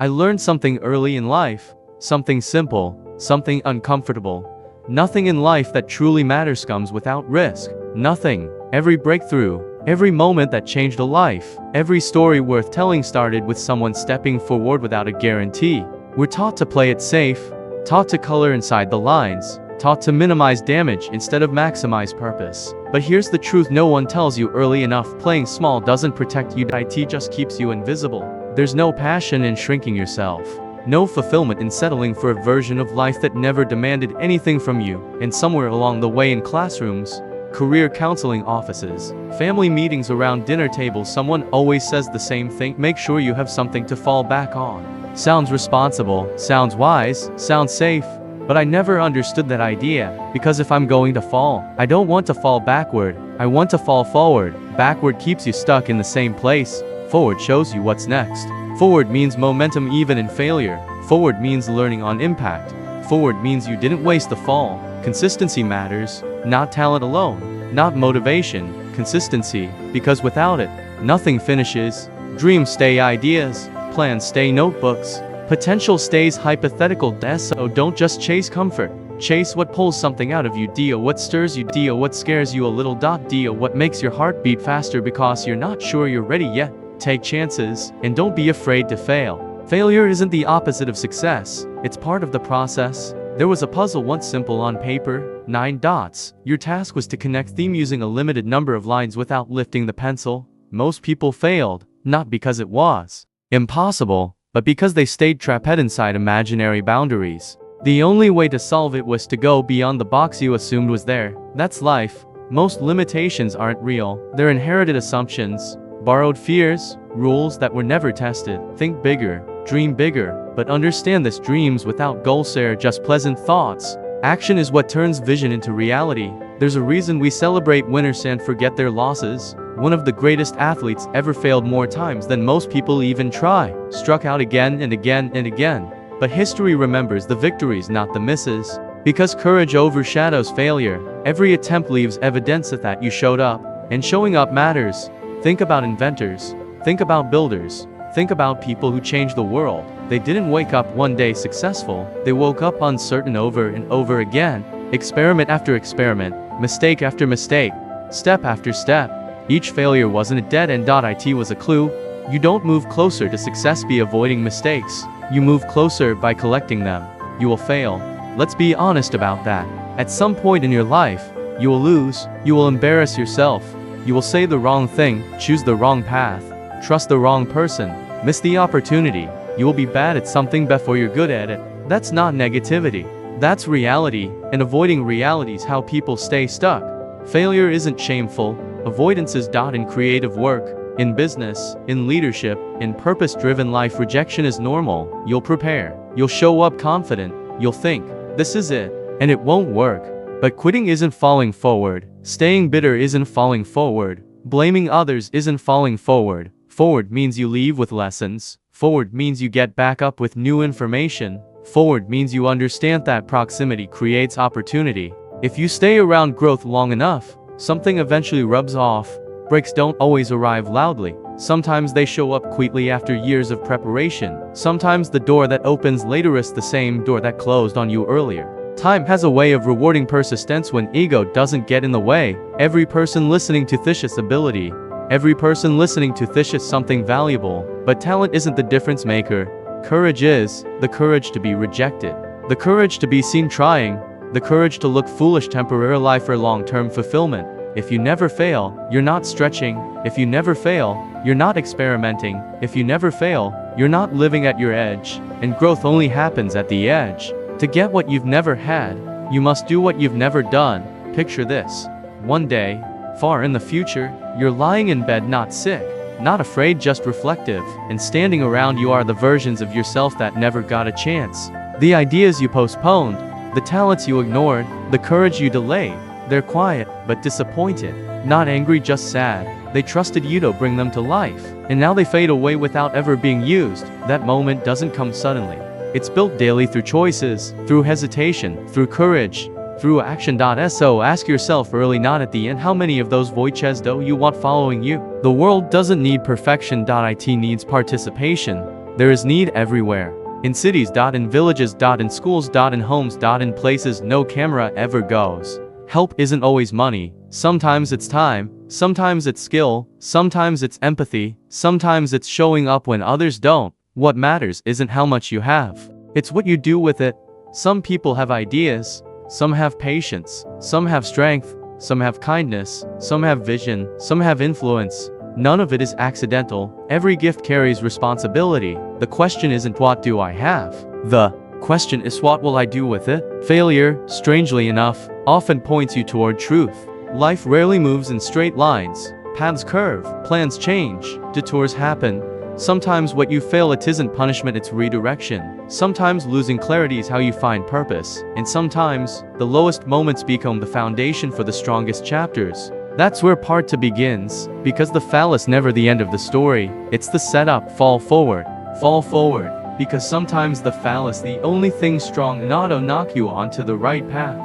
I learned something early in life, something simple, something uncomfortable. Nothing in life that truly matters comes without risk. Nothing. Every breakthrough, every moment that changed a life, every story worth telling started with someone stepping forward without a guarantee. We're taught to play it safe, taught to color inside the lines, taught to minimize damage instead of maximize purpose. But here's the truth no one tells you early enough: playing small doesn't protect you, it just keeps you invisible. There's no passion in shrinking yourself, no fulfillment in settling for a version of life that never demanded anything from you. And somewhere along the way, in classrooms, career counseling offices, family meetings, around dinner tables, someone always says the same thing: make sure you have something to fall back on. Sounds responsible, sounds wise, sounds safe. But I never understood that idea, because if I'm going to fall, I don't want to fall backward, I want to fall forward. Backward keeps you stuck in the same place. Forward shows you what's next. Forward means momentum even in failure. Forward means learning on impact. Forward means you didn't waste the fall. Consistency matters, not talent alone, not motivation, consistency, because without it, nothing finishes. Dreams stay ideas, plans stay notebooks, potential stays hypothetical. So don't just chase comfort, chase what pulls something out of you. What stirs you, what scares you a little. What makes your heart beat faster because you're not sure you're ready yet. Take chances, and don't be afraid to fail. Failure isn't the opposite of success, it's part of the process. There was a puzzle once, simple on paper, 9 dots. Your task was to connect theme using a limited number of lines without lifting the pencil. Most people failed, not because it was impossible, but because they stayed trapped inside imaginary boundaries. The only way to solve it was to go beyond the box you assumed was there. That's life. Most limitations aren't real, they're inherited assumptions, borrowed fears, rules that were never tested. Think bigger, dream bigger, but understand this: dreams without goals are just pleasant thoughts. Action is what turns vision into reality. There's a reason we celebrate winners and forget their losses. One of the greatest athletes ever failed more times than most people even try, struck out again and again and again. But history remembers the victories, not the misses. Because courage overshadows failure, every attempt leaves evidence that you showed up, and showing up matters. Think about inventors, think about builders, think about people who changed the world. They didn't wake up one day successful, they woke up uncertain over and over again. Experiment after experiment, mistake after mistake, step after step. Each failure wasn't a dead end. It was a clue. You don't move closer to success by avoiding mistakes, you move closer by collecting them. You will fail. Let's be honest about that. At some point in your life, you will lose, you will embarrass yourself. You will say the wrong thing, choose the wrong path, trust the wrong person, miss the opportunity. You will be bad at something before you're good at it. That's not negativity, that's reality, and avoiding reality is how people stay stuck. Failure isn't shameful, avoidance is. In creative work, in business, in leadership, in purpose-driven life, rejection is normal. You'll prepare, you'll show up confident, you'll think, this is it, and it won't work. But quitting isn't falling forward, staying bitter isn't falling forward, blaming others isn't falling forward. Forward means you leave with lessons, forward means you get back up with new information, forward means you understand that proximity creates opportunity. If you stay around growth long enough, something eventually rubs off. Breaks don't always arrive loudly, sometimes they show up quietly after years of preparation. Sometimes the door that opens later is the same door that closed on you earlier. Time has a way of rewarding persistence when ego doesn't get in the way. Every person listening to this ability, every person listening to this is something valuable, but talent isn't the difference maker. Courage is, the courage to be rejected, the courage to be seen trying, the courage to look foolish temporarily for long-term fulfillment. If you never fail, you're not stretching. If you never fail, you're not experimenting. If you never fail, you're not living at your edge. And growth only happens at the edge. To get what you've never had, you must do what you've never done. Picture this. One day, far in the future, you're lying in bed, not sick, not afraid, just reflective, and standing around you are the versions of yourself that never got a chance. The ideas you postponed, the talents you ignored, the courage you delayed. They're quiet, but disappointed. Not angry, just sad. They trusted you to bring them to life, and now they fade away without ever being used. That moment doesn't come suddenly. It's built daily through choices, through hesitation, through courage, through action. So ask yourself early, not at the end, how many of those voices do you want following you? The world doesn't need perfection. It needs participation. There is need everywhere. In cities, in villages, in schools, in homes, in places no camera ever goes. Help isn't always money. Sometimes it's time, sometimes it's skill, sometimes it's empathy, sometimes it's showing up when others don't. What matters isn't how much you have, it's what you do with it. Some people have ideas, some have patience, some have strength, some have kindness, some have vision, some have influence. None of it is accidental. Every gift carries responsibility. The question isn't what do I have? The question is what will I do with it? Failure, strangely enough, often points you toward truth. Life rarely moves in straight lines. Paths curve, plans change, detours happen. Sometimes what you fail at isn't punishment, it's redirection. Sometimes losing clarity is how you find purpose. And sometimes, the lowest moments become the foundation for the strongest chapters. That's where part 2 begins, because the fall is never the end of the story. It's the setup. Fall forward, because sometimes the fall is the only thing strong enough to knock you onto the right path.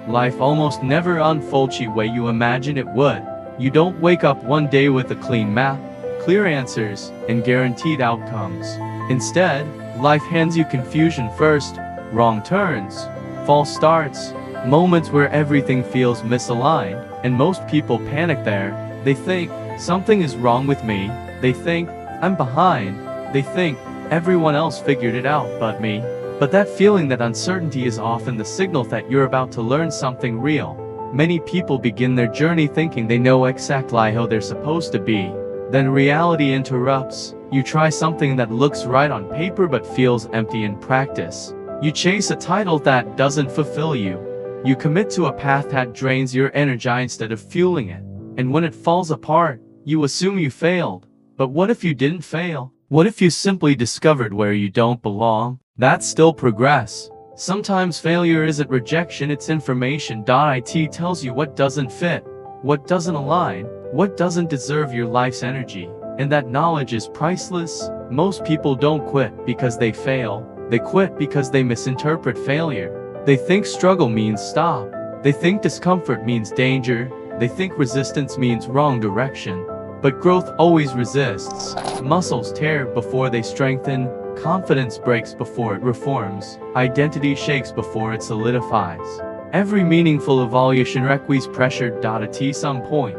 Life almost never unfolds the way you imagine it would. You don't wake up one day with a clean map, clear answers, and guaranteed outcomes. Instead, life hands you confusion first, wrong turns, false starts, moments where everything feels misaligned, and most people panic there. They think, something is wrong with me. They think, I'm behind. They think, everyone else figured it out but me. But that feeling, that uncertainty, is often the signal that you're about to learn something real. Many people begin their journey thinking they know exactly how they're supposed to be. Then reality interrupts. You try something that looks right on paper but feels empty in practice. You chase a title that doesn't fulfill you. You commit to a path that drains your energy instead of fueling it. And when it falls apart, you assume you failed. But what if you didn't fail? What if you simply discovered where you don't belong? That's still progress. Sometimes failure isn't rejection, it's information. It tells you what doesn't fit, what doesn't align, what doesn't deserve your life's energy. And that knowledge is priceless. Most people don't quit because they fail. They quit because they misinterpret failure. They think struggle means stop. They think discomfort means danger. They think resistance means wrong direction. But growth always resists. Muscles tear before they strengthen. Confidence breaks before it reforms. Identity shakes before it solidifies. Every meaningful evolution requires pressure. At some point,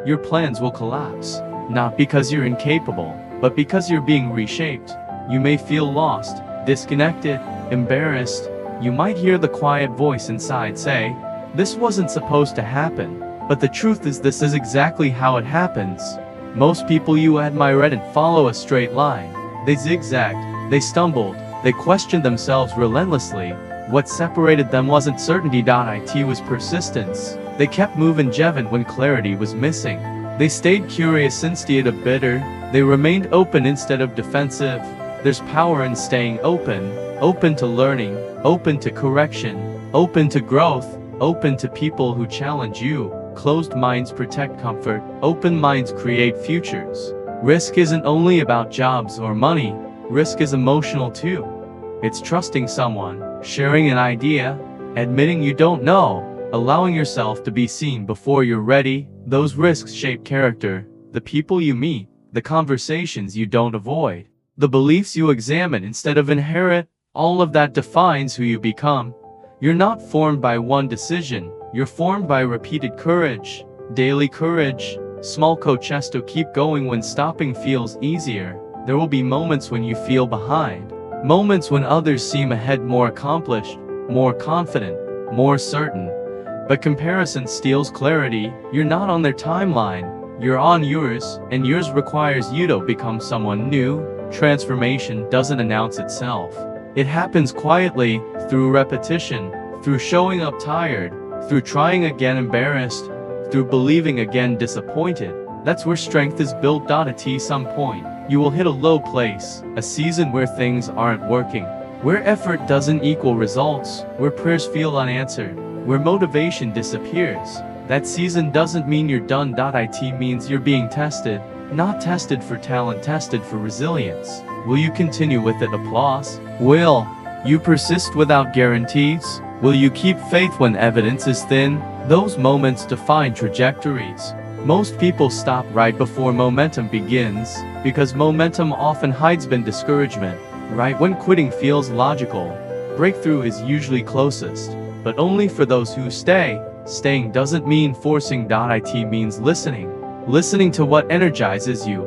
your plans will collapse. Not because you're incapable, but because you're being reshaped. You may feel lost, disconnected, embarrassed. You might hear the quiet voice inside say, this wasn't supposed to happen. But the truth is, this is exactly how it happens. Most people you admire didn't follow a straight line. They zigzagged, they stumbled, they questioned themselves relentlessly. What separated them wasn't certainty. It was persistence. They kept moving even when clarity was missing. They stayed curious instead of bitter. They remained open instead of defensive. There's power in staying open. Open to learning, open to correction, open to growth, open to people who challenge you. Closed minds protect comfort, open minds create futures. Risk isn't only about jobs or money, risk is emotional too. It's trusting someone, sharing an idea, admitting you don't know, allowing yourself to be seen before you're ready. Those risks shape character, the people you meet, the conversations you don't avoid, the beliefs you examine instead of inherit. All of that defines who you become. You're not formed by one decision, you're formed by repeated courage, daily courage, small coaches to keep going when stopping feels easier. There will be moments when you feel behind, moments when others seem ahead, more accomplished, more confident, more certain. But comparison steals clarity. You're not on their timeline, you're on yours, and yours requires you to become someone new. Transformation doesn't announce itself. It happens quietly, through repetition, through showing up tired, through trying again embarrassed, through believing again disappointed. That's where strength is built. At some point, you will hit a low place, a season where things aren't working, where effort doesn't equal results, where prayers feel unanswered, where motivation disappears. That season doesn't mean you're done. It means you're being tested, not tested for talent, tested for resilience. Will you continue with it? Applause? Will you persist without guarantees? Will you keep faith when evidence is thin? Those moments define trajectories. Most people stop right before momentum begins, because momentum often hides behind discouragement. Right when quitting feels logical, breakthrough is usually closest, but only for those who stay. Staying doesn't mean forcing. It means listening. Listening to what energizes you,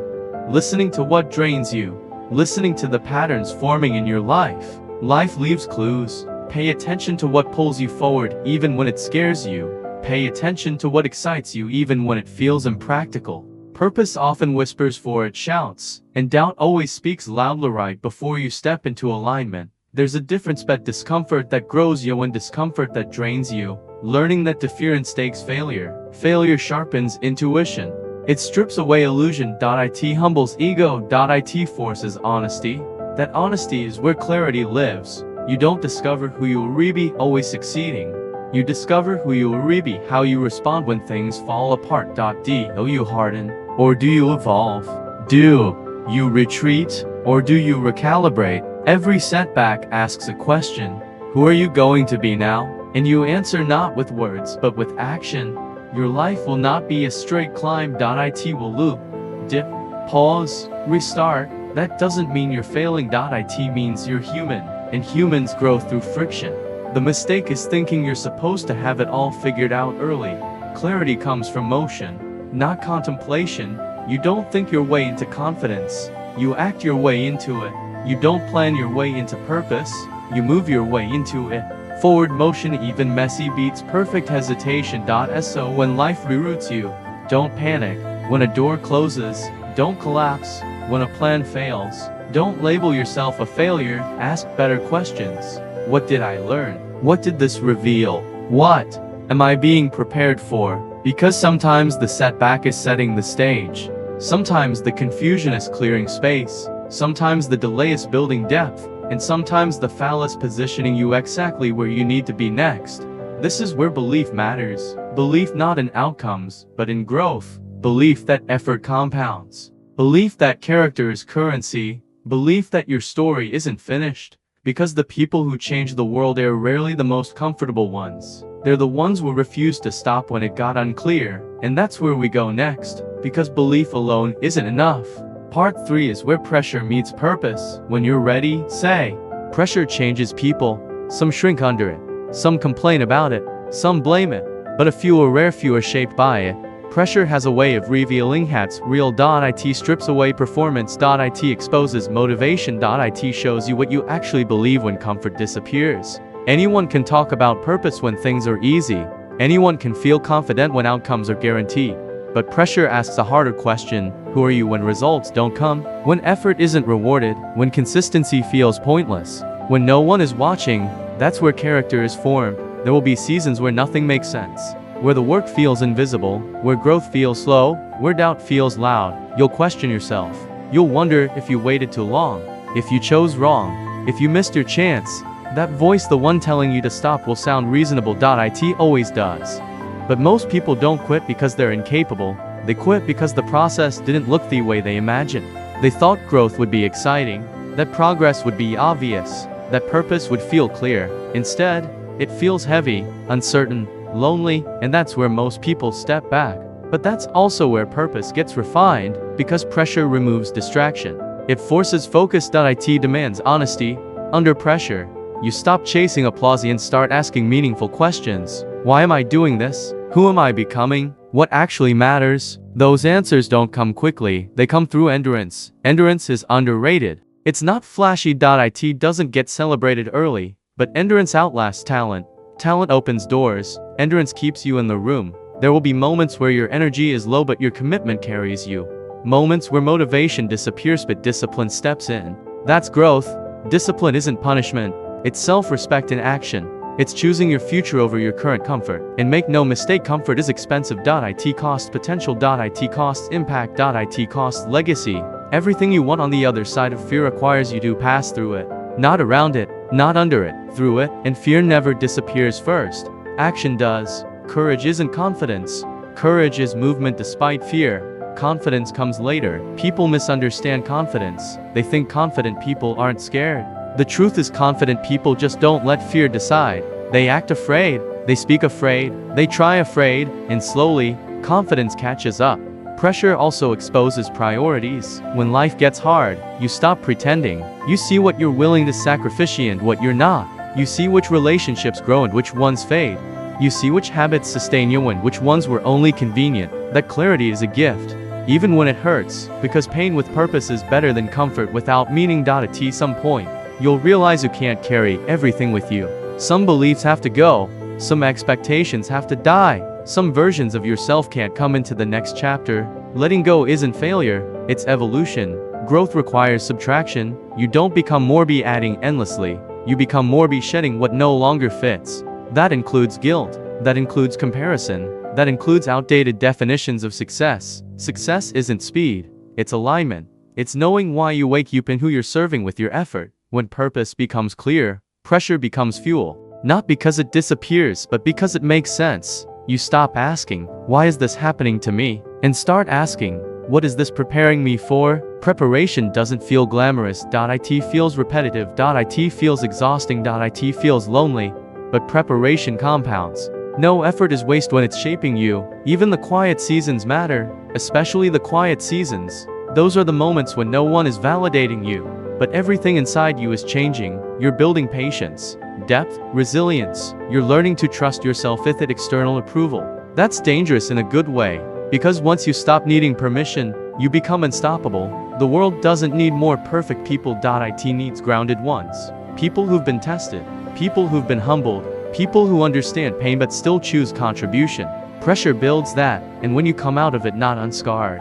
listening to what drains you, listening to the patterns forming in your life. Life leaves clues. Pay attention to what pulls you forward even when it scares you. Pay attention to what excites you even when it feels impractical. Purpose often whispers before it shouts, and doubt always speaks loudly right before you step into alignment. There's a difference between discomfort that grows you and discomfort that drains you. Learning that deference takes failure. Failure sharpens intuition. It strips away illusion. It humbles ego. It forces honesty. That honesty is where clarity lives. You don't discover who you will really be always succeeding. You discover who you will really be how you respond when things fall apart. Do you harden, or do you evolve? Do you retreat, or do you recalibrate? Every setback asks a question. Who are you going to be now? And you answer not with words but with action. Your life will not be a straight climb. It will loop, dip, pause, restart. That doesn't mean you're failing. It means you're human, and humans grow through friction. The mistake is thinking you're supposed to have it all figured out early. Clarity comes from motion, not contemplation. You don't think your way into confidence. You act your way into it. You don't plan your way into purpose. You move your way into it. Forward motion, even messy, beats perfect hesitation. So when life reroutes you, don't panic. When a door closes, don't collapse. When a plan fails, don't label yourself a failure. Ask better questions. What did I learn? What did this reveal? What am I being prepared for? Because sometimes the setback is setting the stage. Sometimes the confusion is clearing space. Sometimes the delay is building depth. And sometimes the fall is positioning you exactly where you need to be next. This is where belief matters. Belief not in outcomes, but in growth. Belief that effort compounds. Belief that character is currency. Belief that your story isn't finished. Because the people who change the world are rarely the most comfortable ones. They're the ones who refuse to stop when it got unclear. And that's where we go next. Because belief alone isn't enough. Part 3 is where pressure meets purpose. When you're ready, say. Pressure changes people. Some shrink under it. Some complain about it. Some blame it. But a rare few are shaped by it. Pressure has a way of revealing what's real. It strips away performance. It exposes motivation. It shows you what you actually believe when comfort disappears. Anyone can talk about purpose when things are easy. Anyone can feel confident when outcomes are guaranteed. But pressure asks a harder question. Who are you when results don't come? When effort isn't rewarded? When consistency feels pointless? When no one is watching? That's where character is formed. There will be seasons where nothing makes sense. Where the work feels invisible, where growth feels slow, where doubt feels loud. You'll question yourself. You'll wonder if you waited too long, if you chose wrong, if you missed your chance. That voice, the one telling you to stop, will sound reasonable. It always does. But most people don't quit because they're incapable. They quit because the process didn't look the way they imagined. They thought growth would be exciting, that progress would be obvious, that purpose would feel clear. Instead, it feels heavy, uncertain, lonely, and that's where most people step back. But that's also where purpose gets refined, because pressure removes distraction. It forces focus. It demands honesty. Under pressure, you stop chasing applause and start asking meaningful questions. Why am I doing this? Who am I becoming? What actually matters? Those answers don't come quickly, they come through endurance. Endurance is underrated. It's not flashy. It doesn't get celebrated early, but endurance outlasts talent. Talent opens doors. Endurance keeps you in the room. There will be moments where your energy is low but your commitment carries you. Moments where motivation disappears but discipline steps in. That's growth. Discipline isn't punishment. It's self-respect in action. It's choosing your future over your current comfort. And make no mistake, comfort is expensive. It costs potential. It costs impact. It costs legacy. Everything you want on the other side of fear requires you to pass through it. Not around it, not under it, through it. And fear never disappears first. Action does. Courage isn't confidence. Courage is movement despite fear. Confidence comes later. People misunderstand confidence. They think confident people aren't scared. The truth is, confident people just don't let fear decide. They act afraid, they speak afraid, they try afraid, and slowly, confidence catches up. Pressure also exposes priorities. When life gets hard, you stop pretending. You see what you're willing to sacrifice and what you're not. You see which relationships grow and which ones fade. You see which habits sustain you and which ones were only convenient. That clarity is a gift, even when it hurts, because pain with purpose is better than comfort without meaning. At some point, you'll realize you can't carry everything with you. Some beliefs have to go. Some expectations have to die. Some versions of yourself can't come into the next chapter. Letting go isn't failure, it's evolution. Growth requires subtraction. You don't become more by adding endlessly. You become more by shedding what no longer fits. That includes guilt. That includes comparison. That includes outdated definitions of success. Success isn't speed, it's alignment. It's knowing why you wake up and who you're serving with your effort. When purpose becomes clear, pressure becomes fuel. Not because it disappears, but because it makes sense. You stop asking, why is this happening to me? And start asking, what is this preparing me for? Preparation doesn't feel glamorous. It feels repetitive. It feels exhausting. It feels lonely. But preparation compounds. No effort is waste when it's shaping you. Even the quiet seasons matter, especially the quiet seasons. Those are the moments when no one is validating you, but everything inside you is changing. You're building patience, depth, resilience. You're learning to trust yourself without external approval. That's dangerous in a good way, because once you stop needing permission, you become unstoppable. The world doesn't need more perfect people. It needs grounded ones. People who've been tested, people who've been humbled, people who understand pain but still choose contribution. Pressure builds that, and when you come out of it not unscarred,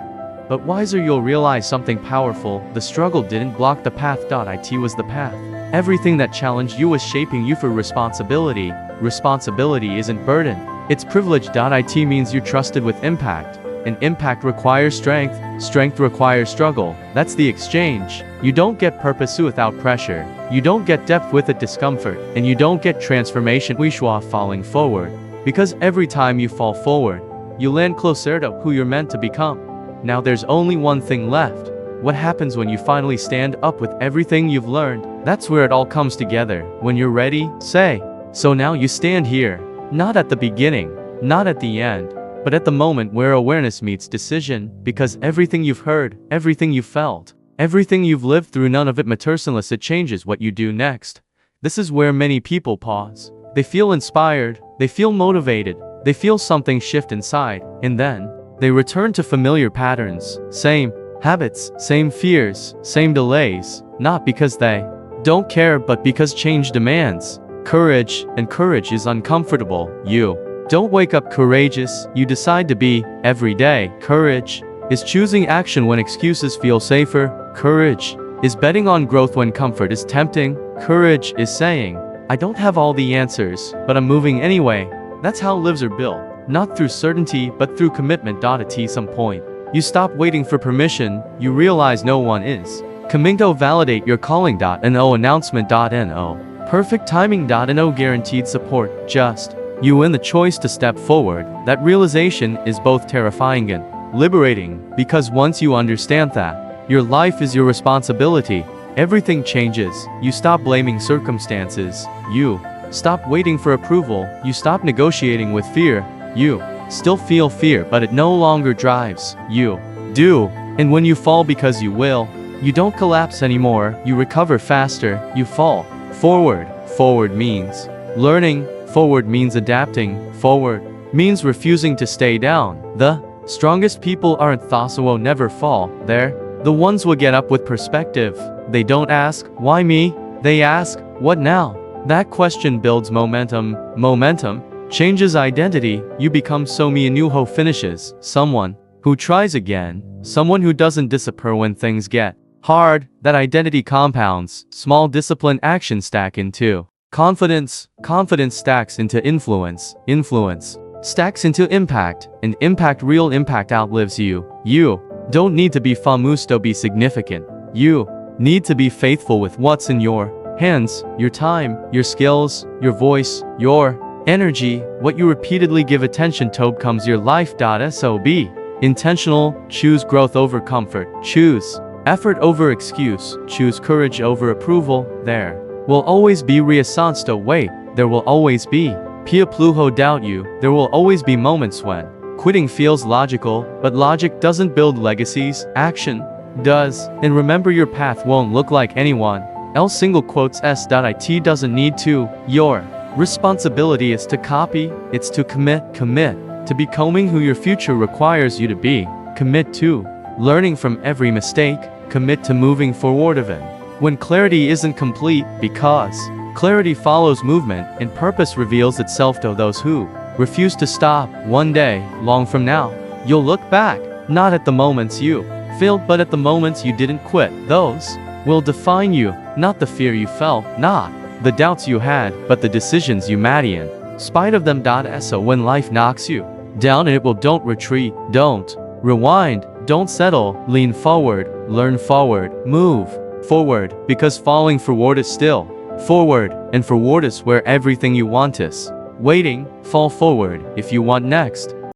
but wiser, you'll realize something powerful. The struggle didn't block the path. It was the path. Everything that challenged you was shaping you for responsibility. Responsibility isn't burden, it's privilege. It means you're trusted with impact, and impact requires strength. Strength requires struggle. That's the exchange. You don't get purpose without pressure. You don't get depth without discomfort, and you don't get transformation without falling forward. Because every time you fall forward, you land closer to who you're meant to become. Now there's only one thing left. What happens when you finally stand up with everything you've learned? That's where it all comes together. When you're ready, say. So now you stand here, not at the beginning, not at the end, but at the moment where awareness meets decision, because everything you've heard, everything you've felt, everything you've lived through, none of it matters unless it changes what you do next. This is where many people pause. They feel inspired, they feel motivated, they feel something shift inside, and then they return to familiar patterns, same habits, same fears, same delays, not because they don't care, but because change demands courage, and courage is uncomfortable. You don't wake up courageous, you decide to be, every day. Courage is choosing action when excuses feel safer. Courage is betting on growth when comfort is tempting. Courage is saying, I don't have all the answers, but I'm moving anyway. That's how lives are built, not through certainty, but through commitment. At some point, you stop waiting for permission, you realize no one is coming to validate your calling. No announcement. No perfect timing. No guaranteed support, just you and the choice to step forward. That realization is both terrifying and liberating, because once you understand that your life is your responsibility, everything changes. You stop blaming circumstances, you stop waiting for approval, you stop negotiating with fear. You still feel fear, but it no longer drives you. Do. And when you fall, because you will, you don't collapse anymore, you recover faster, you fall forward. Forward means learning. Forward means adapting. Forward means refusing to stay down. The strongest people aren't those who will never fall. They're the ones who get up with perspective. They don't ask, why me? They ask, what now? That question builds momentum. Momentum changes identity. You become someone new who finishes, someone who tries again, someone who doesn't disappear when things get hard. That identity compounds. Small discipline actions stack into confidence. Confidence stacks into influence. Influence stacks into impact. And impact, real impact, outlives you. You don't need to be famous to be significant. You need to be faithful with what's in your hands. Your time, your skills, your voice, your energy. What you repeatedly give attention to becomes your life. So be intentional. Choose growth over comfort. Choose effort over excuse. Choose courage over approval. There will always be reasons to wait. There will always be people who doubt you. There will always be moments when Quitting feels logical, but logic doesn't build legacies, action does. And remember, your path won't look like anyone else. It doesn't need to. Your responsibility is to copy, it's to commit to becoming who your future requires you to be. Commit to learning from every mistake, commit to moving forward even when clarity isn't complete, because clarity follows movement and purpose reveals itself to those who refuse to stop. One day, long from now, you'll look back, not at the moments you failed, but at the moments you didn't quit. Those will define you, not the fear you felt, not the doubts you had, but the decisions you made in spite of them. So when life knocks you down, it will, don't retreat, don't rewind, don't settle, lean forward, learn forward, move forward, because falling forward is still forward, and forward is where everything you want is waiting. Fall forward if you want next.